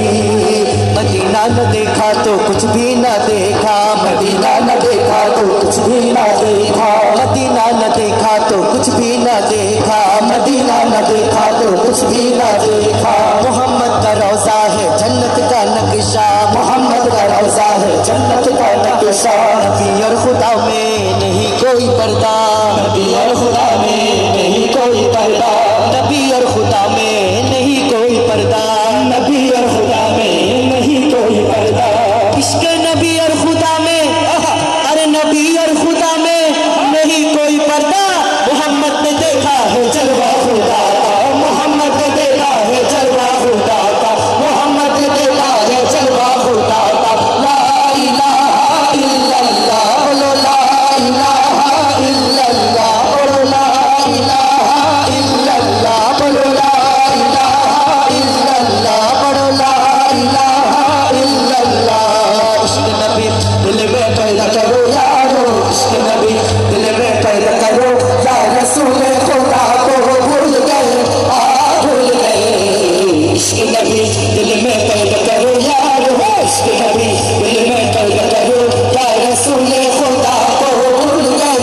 Medina न देखा तो कुछ भी न देखा, मदीना न देखा तो कुछ भी न देखा, मदीना न देखा तो कुछ भी न देखा, मदीना न देखा तो कुछ भी न देखा। मोहम्मद का रोज़ा है जन्नत का नक्शा, मोहम्मद का रोज़ा है जन्नत का नक्शा। नबी और खुदा में नहीं कोई पर्दा, नबी और खुदा में नहीं कोई पर्दा, नबी और खुदा में नहीं कोई पर्दा, नबी और खुदा में नहीं कोई पर्दा। इश्क नबी और खुदा में, अरे नबी और खुदा में नहीं कोई पर्दा। मोहम्मद ने देखा है जलवा खुदा का, मोहम्मद ने देखा है जलवा खुदा का, मोहम्मद ने देखा है जलवा खुदा का। ला इलाहा इल्लल्लाह बोलो, ला इलाहा इल्लल्लाह बोलो, ला इलाहा इल्लल्लाह बोलो, ला इलाहा इल्लल्लाह बोलो, ला इलाहा इल्लल्लाह। इश्क नबी दिल में पैदा करो यारो, इश्क नबी दिल में पैदा करो। या रसूल खुदा को भूल गए, भूल गए। इश्क नबी दिल में पैदा करो यारो, इश्क नबी दिल में पैदा करो। या रसूल खुदा को भूल गए,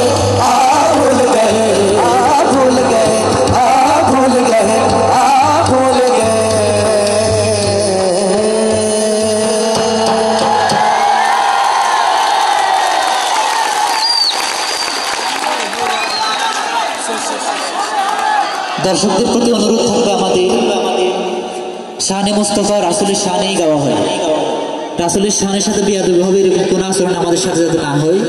भूल गए, भूल गए, भूल गए, भूल गए। দর্শকদের প্রতি অনুরোধ থাকবে আমাদের শানে মুস্তাফা রাসূলের শানেই গাওয়া হয়, রাসূলের শানের সাথে বেয়াদবি হবে এরকম কোনো আচরণ আমাদের সাথে যাতে না হয়।